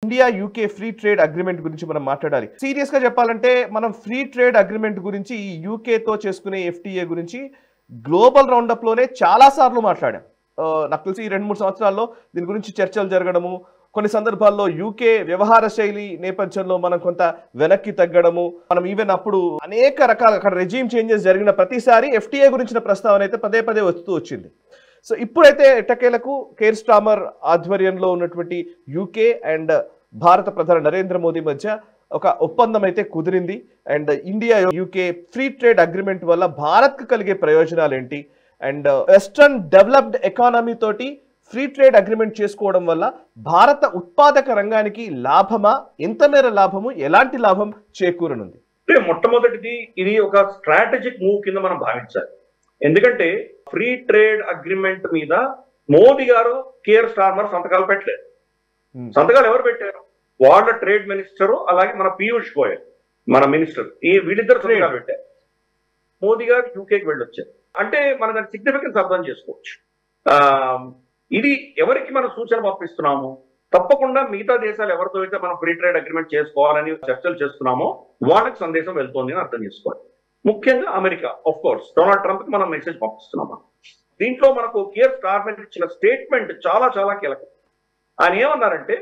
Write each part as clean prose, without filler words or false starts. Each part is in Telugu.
India UK free trade agreement గురించి మనం మాట్లాడాలి. సీరియస్ గా చెప్పాలంటే మనం ఫ్రీ ట్రేడ్ అగ్రిమెంట్ గురించి ఈ యూకే తో చేసుకునే ఎఫ్టీఏ గురించి గ్లోబల్ రౌండప్ లోనే చాలా సార్లు మాట్లాడాం. నాకు తెలిసి ఈ 2-3 సంవత్సరాల్లో దీని గురించి చర్చలు జరగడము, కొన్ని సందర్భాల్లో యూకే వ్యవహార శైలి నేపథ్యంలో మనం కొంత వెనక్కి తగ్గడము, మనం ఈవెన్ అప్పుడు అనేక రకాల అక్కడ రెజీమ్ చేంజెస్ జరిగిన ప్రతిసారి ఎఫ్టీఏ గురించిన ప్రస్తావన అయితే పదే పదే వస్తూ వచ్చింది. సో ఇప్పుడైతే ఎట్టకేలకు కేర్ స్టార్మర్ ఆధ్వర్యంలో ఉన్నటువంటి యూకే అండ్ భారత ప్రధాని నరేంద్ర మోదీ మధ్య ఒక ఒప్పందం అయితే కుదిరింది. And India UK free trade agreement వల్ల భారత్కు కలిగే ప్రయోజనాలు ఏంటి, అండ్ వెస్టర్న్ డెవలప్డ్ ఎకానమీ తోటి ఫ్రీ ట్రేడ్ అగ్రిమెంట్ చేసుకోవడం వల్ల భారత ఉత్పాదక రంగానికి లాభమా, ఎంత మేర లాభము, ఎలాంటి లాభం చేకూరనుంది? మొట్టమొదటిది ఇది ఒక స్ట్రాటజిక్ మూవ్ కింద మనం భావించాలి. ఎందుకంటే ఫ్రీ ట్రేడ్ అగ్రిమెంట్ మీద మోదీ గారు కేర్ స్టార్మర్ సంతకాలు పెట్టలేదు. సంతకాలు ఎవరు పెట్టారు? వాళ్ళ ట్రేడ్ మినిస్టర్, అలాగే మన పీయూష్ గోయల్ మన మినిస్టర్, ఈ వీళ్ళిద్దరు సంతకాలు పెట్టారు. మోదీ గారు యూకేకి వెళ్ళొచ్చారు. అంటే మన దాని సిగ్నిఫికెన్స్ అర్థం చేసుకోవచ్చు. ఇది ఎవరికి మనం సూచన పంపిస్తున్నాము? తప్పకుండా మిగతా దేశాలు ఎవరితో అయితే మనం ఫ్రీ ట్రేడ్ అగ్రిమెంట్ చేసుకోవాలని చర్చలు చేస్తున్నామో వాళ్ళకి సందేశం వెళ్తోంది అని అర్థం చేసుకోవాలి. ముఖ్యంగా America, of course Donald Trump కి మనం మెసేజ్ పంపిస్తున్నాము. దీంట్లో మనకు కేర్ స్టార్మర్ ఇచ్చిన స్టేట్మెంట్ చాలా చాలా కీలకం. ఆయన ఏమన్నారంటే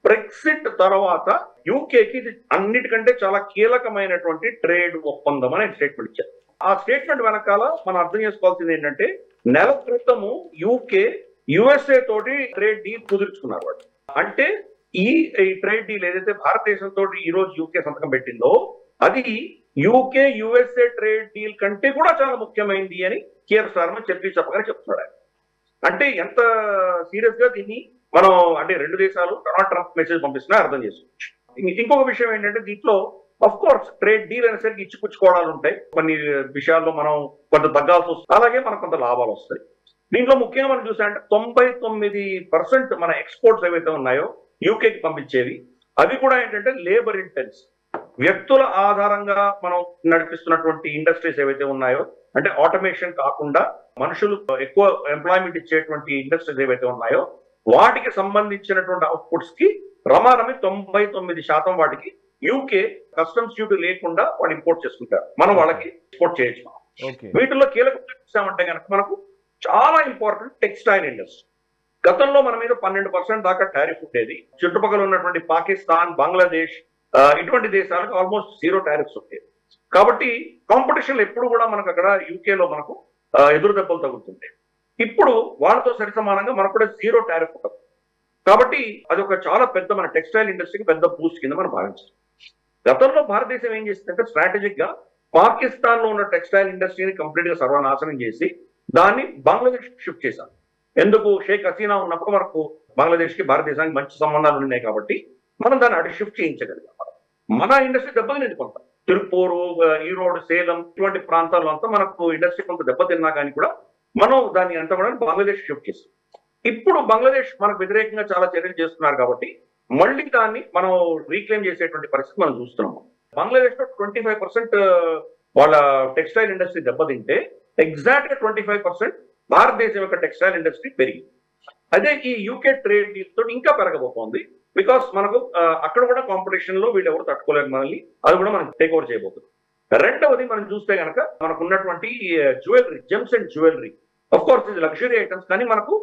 బ్రెక్సిట్ తర్వాత యూకేకి ఇది అన్నిటికంటే చాలా కీలకమైనటువంటి ట్రేడ్ ఒప్పందం అనే స్టేట్మెంట్ ఇచ్చారు. ఆ స్టేట్మెంట్ వెనకాల మనం అర్థం చేసుకోవాల్సింది ఏంటంటే నెల క్రితము యూకే యుఎస్ఏ తోటి ట్రేడ్ డీల్ కుదుర్చుకున్నారు వాళ్ళు. అంటే ఈ ట్రేడ్ డీల్ ఏదైతే భారతదేశంతో ఈ రోజు యూకే సంతకం పెట్టిందో అది యూకే యుఎస్ఏ ట్రేడ్ డీల్ కంటే కూడా చాలా ముఖ్యమైనది అని కేర్ స్టార్మర్ చెప్పగానే చెప్తున్నాడు. అంటే ఎంత సీరియస్ గా దీన్ని మనం అంటే రెండు దేశాలు డొనాల్డ్ ట్రంప్ మెసేజ్ పంపిస్తున్నా అర్థం చేసుకోవచ్చు. ఇంకొక విషయం ఏంటంటే దీంట్లో అఫ్ కోర్స్ ట్రేడ్ డీల్ అనేసరికి ఇచ్చిపుచ్చుకోవడాలు ఉంటాయి. కొన్ని విషయాల్లో మనం కొంత తగ్గాల్సి వస్తుంది, అలాగే మనకు కొంత లాభాలు వస్తాయి. దీంట్లో ముఖ్యంగా మనం చూసామంటే 99% మన ఎక్స్పోర్ట్స్ ఏవైతే ఉన్నాయో యూకేకి పంపించేవి అవి కూడా ఏంటంటే లేబర్ ఇంటెన్స్, వ్యక్తుల ఆధారంగా మనం నడిపిస్తున్నటువంటి ఇండస్ట్రీస్ ఏవైతే ఉన్నాయో, అంటే ఆటోమేషన్ కాకుండా మనుషులు ఎక్కువ ఎంప్లాయ్మెంట్ ఇచ్చేటువంటి ఇండస్ట్రీస్ ఏవైతే ఉన్నాయో వాటికి సంబంధించినటువంటి అవుట్పుట్స్ కి రమారమి 99% వాటికి యూకే కస్టమ్స్ డ్యూటీ లేకుండా వాళ్ళు ఇంపోర్ట్ చేసుకుంటారు. మనం వాళ్ళకి ఎక్స్పోర్ట్ చేయొచ్చు. వీటిల్లో కీలకంగా చూసామంటే కనుక మనకు చాలా ఇంపార్టెంట్ టెక్స్టైల్ ఇండస్ట్రీ. గతంలో మన మీద 12% దాకా టారిఫ్ ఉండేది. చుట్టుపక్కల ఉన్నటువంటి పాకిస్తాన్, బంగ్లాదేశ్ ఇటువంటి దేశాలకు ఆల్మోస్ట్ 0 టారిఫ్స్ ఉంటాయి. కాబట్టి కాంపిటీషన్ ఎప్పుడు కూడా మనకు అక్కడ యూకేలో మనకు ఎదురు దెబ్బలు తగ్గుతుంటాయి. ఇప్పుడు వాళ్ళతో సరి సమానంగా మనకు కూడా 0 టారిఫ్ ఉంటుంది. కాబట్టి అది ఒక చాలా పెద్ద మన టెక్స్టైల్ ఇండస్ట్రీకి పెద్ద బూస్ట్ కింద మనం భావించాలి. గతంలో భారతదేశం ఏం చేసిందంటే స్ట్రాటజిక్ గా పాకిస్తాన్ లో ఉన్న టెక్స్టైల్ ఇండస్ట్రీని కంప్లీట్ గా సర్వనాశనం చేసి దాన్ని బంగ్లాదేశ్ షిఫ్ట్ చేశారు. ఎందుకు? షేక్ హసీనా ఉన్నప్పుడు మనకు బంగ్లాదేశ్ కి భారతదేశానికి మంచి సంబంధాలు ఉన్నాయి కాబట్టి మనం దాన్ని అటు షిఫ్ట్ చేయించగలిగాం. మన ఇండస్ట్రీ దెబ్బతినేది కొంత. తిరుపూరు, ఈరోడ్, సేలం ఇటువంటి ప్రాంతాల్లో అంతా మనకు ఇండస్ట్రీ కొంత దెబ్బతిన్నా కానీ కూడా మనం దాన్ని అంతా కూడా బంగ్లాదేశ్ షిఫ్ట్ చేస్తాం. ఇప్పుడు బంగ్లాదేశ్ మనకు వ్యతిరేకంగా చాలా చర్యలు చేస్తున్నారు కాబట్టి మళ్ళీ దాన్ని మనం రీక్లెయిమ్ చేసేటువంటి పరిస్థితి మనం చూస్తున్నాము. బంగ్లాదేశ్ లో 25% వాళ్ళ టెక్స్టైల్ ఇండస్ట్రీ దెబ్బతింటే ఎగ్జాక్ట్ గా 25% భారతదేశం యొక్క టెక్స్టైల్ ఇండస్ట్రీ పెరిగింది. అదే ఈ యూకే ట్రేడ్ డీల్ తోటి ఇంకా పెరగబోతోంది. బికాస్ మనకు అక్కడ కూడా కాంపిటీషన్ లో వీళ్ళు ఎవరు తట్టుకోలేరు మనల్ని, అది కూడా మనం టేక్ ఓవర్ చేయబోతుంది. రెండవది మనం చూస్తే కనుక మనకు ఉన్నటువంటి jewellery, gems and jewellery, of course ఇది లగ్జరీ ఐటమ్స్, కానీ మనకు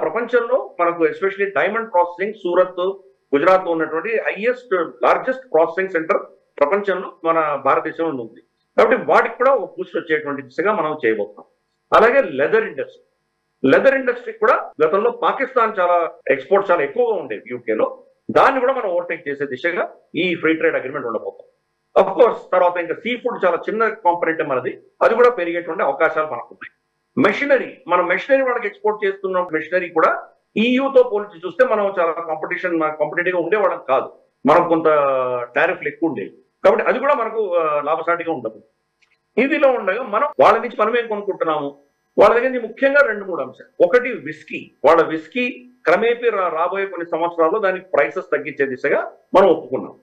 ప్రపంచంలో మనకు especially diamond processing Surat, Gujarat లో ఉన్నటువంటి లార్జెస్ట్ ప్రాసెసింగ్ సెంటర్ ప్రపంచంలో మన భారతదేశంలో ఉంది. కాబట్టి వాటికి కూడా ఒక బూస్ట్ వచ్చేటువంటి దిశగా మనం చేయబోతున్నాం. అలాగే లెదర్ ఇండస్ట్రీ, లెదర్ ఇండస్ట్రీ కూడా గతంలో పాకిస్తాన్ చాలా ఎక్స్పోర్ట్ చాలా ఎక్కువగా ఉండేది యూకేలో, దాన్ని కూడా మనం ఓవర్టేక్ చేసే దిశగా ఈ ఫ్రీ ట్రేడ్ అగ్రిమెంట్ ఉండబోతాం. అఫ్ కోర్స్ తర్వాత ఇంకా సీ ఫుడ్ చాలా చిన్న కాంపొనెంట్ మనది, అది కూడా పెరిగేటువంటి అవకాశాలు మనకు ఉన్నాయి. మెషినరీ, మనం మెషినరీ వాళ్ళకి ఎక్స్పోర్ట్ చేస్తున్న మెషినరీ కూడా ఈయూతో పోల్చి చూస్తే మనం చాలా కాంపిటేటివ్ గా ఉండేవాళ్ళం కాదు, మనకు కొంత టారిఫ్లు ఎక్కువ ఉండేవి. కాబట్టి అది కూడా మనకు లాభసాటిగా ఉండదు. ఇదిలో ఉండగా మనం వాళ్ళ నుంచి మనం ఏం కొనుక్కుంటున్నాము, వాళ్ళ దగ్గర నుంచి ముఖ్యంగా 2-3 అంశాలు. ఒకటి విస్కీ, వాళ్ళ విస్కీ క్రమేపీ రాబోయే కొన్ని సంవత్సరాల్లో దానికి ప్రైసెస్ తగ్గించే దిశగా మనం ఒప్పుకున్నాం.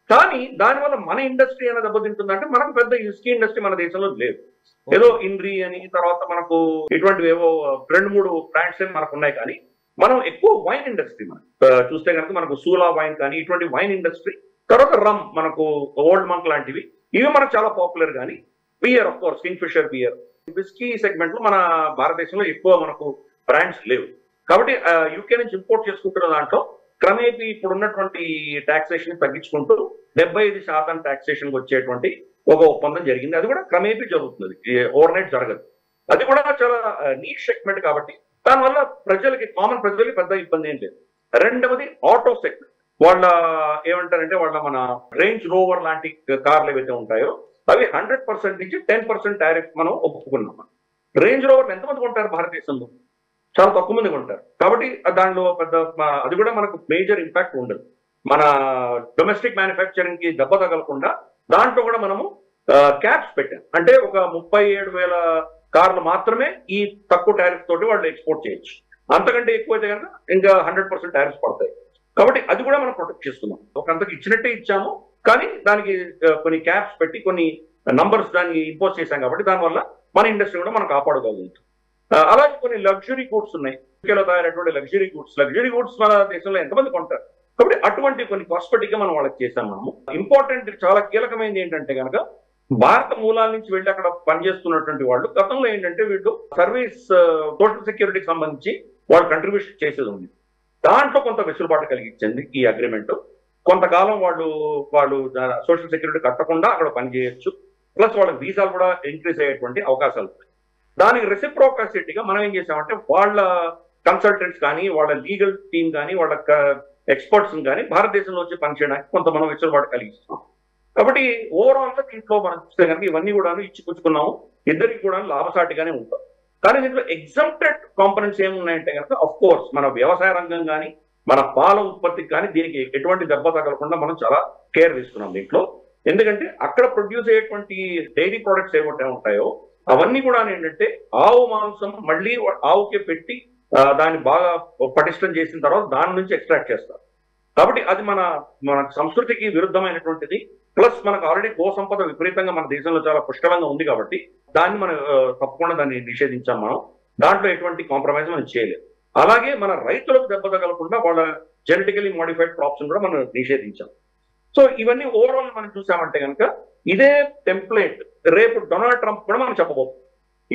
కానీ దానివల్ల మన ఇండస్ట్రీ అనేది దెబ్బతింటుందంటే మనకు పెద్ద విస్కీ ఇండస్ట్రీ మన దేశంలో లేదు. ఏదో ఇండ్రీ అని తర్వాత మనకు ఇటువంటివి ఏవో 2-3 బ్రాండ్స్ మనకు ఉన్నాయి, కానీ మనం ఎక్కువ వైన్ ఇండస్ట్రీ మనం చూస్తే కనుక మనకు సూలా వైన్ కానీ ఇటువంటి వైన్ ఇండస్ట్రీ, తర్వాత రమ్ మనకు ఓల్డ్ మంక్ లాంటివి, ఇవి మనకు చాలా పాపులర్. కానీ beer of course Kingfisher beer, whisky segment లో మన భారతదేశంలో ఎక్కువ మనకు బ్రాండ్స్ లేవు. కాబట్టి యూకే నుంచి ఇంపోర్ట్ చేసుకుంటున్న దాంట్లో క్రమేపీ ఇప్పుడు ఉన్నటువంటి టాక్సేషన్ తగ్గించుకుంటూ 75% టాక్సేషన్ వచ్చేటువంటి ఒక ఒప్పందం జరిగింది. అది కూడా క్రమేపీ జరుగుతుంది, ఓవర్ నైట్ జరగదు. అది కూడా చాలా నీష్ సెగ్మెంట్ కాబట్టి దానివల్ల ప్రజలకి, కామన్ ప్రజలకి పెద్ద ఇబ్బంది ఏం లేదు. రెండవది ఆటో సెగ్మెంట్, వాళ్ళ ఏమంటారంటే వాళ్ళ మన రేంజ్ రోవర్ లాంటి కార్లు ఏవైతే ఉంటాయో అవి 100% నుంచి 10% టారిఫ్ మనం ఒప్పుకున్నాం. రేంజ్ రోవర్ ఎంతమంది కొంటారు భారతదేశంలో? చాలా తక్కువ మంది కొంటారు. కాబట్టి దానిలో పెద్ద అది కూడా మనకు మేజర్ ఇంపాక్ట్ ఉండదు. మన డొమెస్టిక్ మ్యానుఫ్యాక్చరింగ్ కి దెబ్బ తగలకుండా దాంట్లో కూడా మనము క్యాప్స్ పెట్టాం. అంటే ఒక 37,000 కార్లు మాత్రమే ఈ తక్కువ టారిఫ్ తోటి వాళ్ళు ఎక్స్పోర్ట్ చేయొచ్చు. అంతకంటే ఎక్కువైతే కనుక ఇంకా 100% టారిఫ్స్ పడతాయి. కాబట్టి అది కూడా మనం ప్రొటెక్ట్ చేస్తున్నాం. ఒక అంతకు ఇచ్చినట్టే ఇచ్చాము, కానీ దానికి కొన్ని క్యాప్స్ పెట్టి కొన్ని నంబర్స్ దాన్ని ఇంపోజ్ చేశాం. కాబట్టి దానివల్ల మన ఇండస్ట్రీ కూడా మనం కాపాడుకోగలుగుతాం. అలాగే కొన్ని లగ్జరీ గూడ్స్ ఉన్నాయి, యూకేలో తయారైనటువంటి లగ్జరీ గూడ్స్ మన దేశంలో ఎంతమంది కొంటారు? కాబట్టి అటువంటి కొన్ని కాస్మెటిక్ గా మనం వాళ్ళకి చేశాం. మనము ఇంపార్టెంట్, చాలా కీలకమైనది ఏంటంటే కనుక భారత మూలాల నుంచి వెళ్ళి అక్కడ పనిచేస్తున్నటువంటి వాళ్ళు గతంలో ఏంటంటే వీళ్ళు సర్వీస్ సోషల్ సెక్యూరిటీకి సంబంధించి వాళ్ళు కంట్రిబ్యూషన్ చేసేది ఉంది. దాంట్లో కొంత వెసులుబాటు కలిగించింది ఈ అగ్రిమెంట్. కొంతకాలం వాళ్ళు సోషల్ సెక్యూరిటీ కట్టకుండా అక్కడ పనిచేయొచ్చు, ప్లస్ వాళ్ళకి వీసాలు కూడా ఇంక్రీజ్ అయ్యేటువంటి అవకాశాలు ఉన్నాయి. దానికి రెసిప్రోకాసిటీగా మనం ఏం చేసామంటే వాళ్ళ కన్సల్టెంట్స్ కానీ, వాళ్ళ లీగల్ టీమ్ కానీ, వాళ్ళ ఎక్స్పర్ట్స్ కానీ భారతదేశంలో వచ్చి పనిచేయడానికి కొంత మనం వెసులుబాటు కలిగిస్తున్నాం. కాబట్టి ఓవరాల్ గా దీంట్లో మనం చూస్తే కనుక ఇవన్నీ కూడా ఇచ్చిపుచ్చుకున్నాము, ఇద్దరికి కూడా లాభసాటిగానే ఉంటాం. కానీ దీంట్లో ఎగ్జామ్టెడ్ కాంపనెంట్స్ ఏమున్నాయంటే కనుక అఫ్ కోర్స్ మన వ్యవసాయ రంగం కానీ, మన పాల ఉత్పత్తికి కానీ దీనికి ఎటువంటి దెబ్బ తగలకుండా మనం చాలా కేర్ తీసుకున్నాం దీంట్లో. ఎందుకంటే అక్కడ ప్రొడ్యూస్ అయ్యేటువంటి డైరీ ప్రొడక్ట్స్ ఏవైతే ఉంటాయో అవన్నీ కూడా ఏంటంటే ఆవు మాంసం మళ్ళీ ఆవుకే పెట్టి దాన్ని బాగా పటిష్టం చేసిన తర్వాత దాని నుంచి ఎక్స్ట్రాక్ట్ చేస్తారు. కాబట్టి అది మన సంస్కృతికి విరుద్ధమైనటువంటిది. ప్లస్ మనకు ఆల్రెడీ గో సంపద విపరీతంగా మన దేశంలో చాలా పుష్కలంగా ఉంది కాబట్టి దాన్ని మనం తప్పకుండా దాన్ని నిషేధించాం. మనం దాంట్లో ఎటువంటి కాంప్రమైజ్ మనం చేయలేదు. అలాగే మన రైతులకు దెబ్బ తగలకుండా వాళ్ళ జెనెటికలీ మోడిఫైడ్ క్రాప్స్ కూడా మనం నిషేధించాం. సో ఇవన్నీ ఓవరాల్ మనం చూసామంటే కనుక ఇదే టెంప్లెట్ రేపు డొనాల్డ్ ట్రంప్ కూడా మనం చెప్పబోతున్నాం.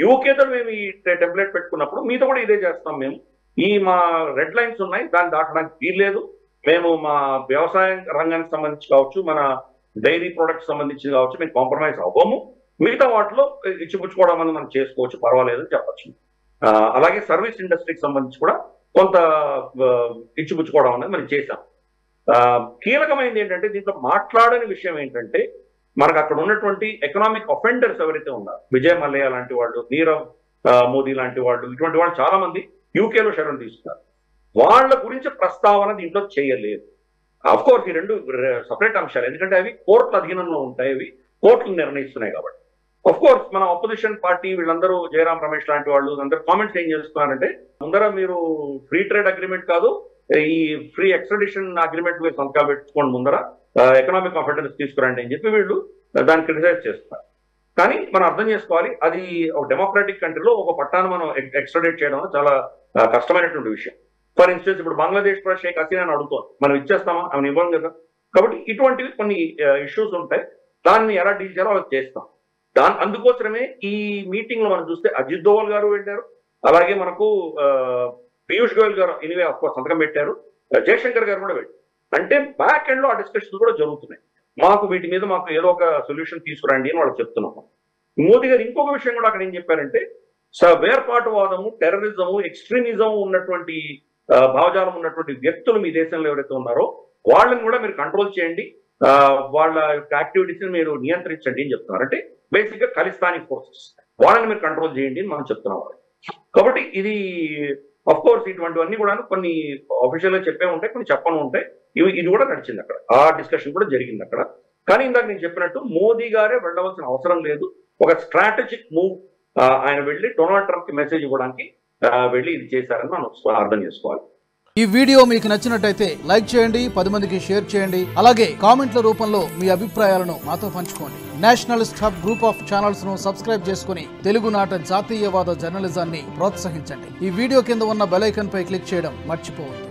యూకేతో మేము ఈ టెంప్లెట్ పెట్టుకున్నప్పుడు మీతో కూడా ఇదే చేస్తాం. మేము మా రెడ్ లైన్స్ ఉన్నాయి, దాన్ని దాటడానికి వీల్లేదు. మేము మా వ్యవసాయ రంగానికి సంబంధించి కావచ్చు, మన డైరీ ప్రొడక్ట్స్ సంబంధించి కావచ్చు, మేము కాంప్రమైజ్ అవ్వము. మిగతా వాటిలో ఇచ్చిపుచ్చుకోవడం అనేది మనం చేసుకోవచ్చు, పర్వాలేదు అని చెప్పచ్చు. అలాగే సర్వీస్ ఇండస్ట్రీకి సంబంధించి కూడా కొంత ఇచ్చిపుచ్చుకోవడం అనేది మనం చేశాం. కీలకమైనది ఏంటంటే దీంట్లో మాట్లాడని విషయం ఏంటంటే మనకు అక్కడ ఉన్నటువంటి ఎకనామిక్ అఫెండర్స్ ఎవరైతే ఉన్నారు, విజయ్ మల్యా లాంటి వాళ్ళు, నీరవ్ మోదీ లాంటి వాళ్ళు, ఇటువంటి వాళ్ళు చాలా మంది యూకేలో శరణు తీసుకున్నారు. వాళ్ళ గురించి ప్రస్తావన దీంట్లో చేయలేదు. అఫ్ కోర్స్ ఈ రెండు సపరేట్ అంశాలు, ఎందుకంటే అవి కోర్టుల అధీనంలో ఉంటాయి, అవి కోర్టులు నిర్ణయిస్తున్నాయి. కాబట్టి అఫ్ కోర్స్ మన అపోజిషన్ పార్టీ వీళ్ళందరూ జయరాం రమేష్ లాంటి వాళ్ళు అందరూ కామెంట్స్ ఏం చేస్తున్నారంటే ముందర మీరు ఫ్రీ ట్రేడ్ అగ్రిమెంట్ కాదు, ఈ ఫ్రీ ఎక్స్ట్రాడిషన్ అగ్రిమెంట్ మీరు సంతకాలు పెట్టుకోండి, ముందర ఎకనామిక్ అఫెండర్స్ తీసుకురండి అని చెప్పి వీళ్ళు దాన్ని క్రిటిసైజ్ చేస్తున్నారు. కానీ మనం అర్థం చేసుకోవాలి, అది ఒక డెమోక్రాటిక్ కంట్రీలో ఒక పట్టాన్ని మనం ఎక్స్ట్రాడేట్ చేయడం చాలా కష్టమైనటువంటి విషయం. ఫర్ ఇన్స్టెన్స్ ఇప్పుడు బంగ్లాదేశ్ కూడా షేక్ హసీనాని అడుగుతాం, మనం ఇచ్చేస్తామా, ఆమె ఇవ్వం కదా. కాబట్టి ఇటువంటివి కొన్ని ఇష్యూస్ ఉంటాయి, దాన్ని ఎలా డీల్ చేయాలో అలా చేస్తాం. అందుకోసమే ఈ మీటింగ్ లో మనం చూస్తే అజిత్ దోవల్ గారు వెళ్ళారు, అలాగే మనకు పీయూష్ గోయల్ గారు ఎనివే ఆఫ్ కోర్స్ సంతకం పెట్టారు, జయశంకర్ గారు కూడా పెట్టారు. అంటే బ్యాక్ ఎండ్ లో ఆ డిస్కషన్స్ కూడా జరుగుతున్నాయి. మాకు వీటి మీద మాకు ఏదో ఒక సొల్యూషన్ తీసుకురండి అని వాళ్ళు చెప్తున్నాము. మోదీ గారు ఇంకొక విషయం కూడా అక్కడ ఏం చెప్పారంటే వేర్పాటువాదము, టెర్రరిజము, ఎక్స్ట్రీమిజం ఉన్నటువంటి భావజాలం ఉన్నటువంటి వ్యక్తులు మీ దేశంలో ఎవరైతే ఉన్నారో వాళ్ళని కూడా మీరు కంట్రోల్ చేయండి, వాళ్ళ యొక్క యాక్టివిటీస్ ని మీరు నియంత్రించండి అని చెప్తున్నారు. అంటే బేసిక్ గా ఖలిస్తానీ ఫోర్సెస్ వాళ్ళని మీరు కంట్రోల్ చేయండి అని మనం చెప్తున్నాం. కాబట్టి ఇది అఫ్ కోర్స్ ఇటువంటివన్నీ కూడా కొన్ని అఫీషియల్ గా చెప్పే ఉంటాయి, కొన్ని చెప్పను ఉంటాయి. ఇది కూడా నడిచింది అక్కడ, ఆ డిస్కషన్ కూడా జరిగింది అక్కడ. కానీ ఇందాక నేను చెప్పినట్టు మోదీ గారే వెళ్ళవలసిన అవసరం లేదు. ఒక స్ట్రాటజిక్ మూవ్ ఆయన వెళ్ళి డొనాల్డ్ ట్రంప్ కి మెసేజ్ ఇవ్వడానికి వెళ్ళి ఇది చేశారని మనం అర్థం చేసుకోవాలి. ఈ వీడియో మీకు నచ్చినట్టయితే లైక్ చేయండి, 10 మందికి షేర్ చేయండి, అలాగే కామెంట్ల రూపంలో మీ అభిప్రాయాలను మాతో పంచుకోండి. Nationalist hub group of channels ను సబ్స్క్రైబ్ చేసుకుని తెలుగునాట జాతీయవాద జర్నలిజాన్ని ప్రోత్సహించండి. ఈ వీడియో కింద ఉన్న బెల్ ఐకాన్ పై క్లిక్ చేయడం మర్చిపోవద్దు.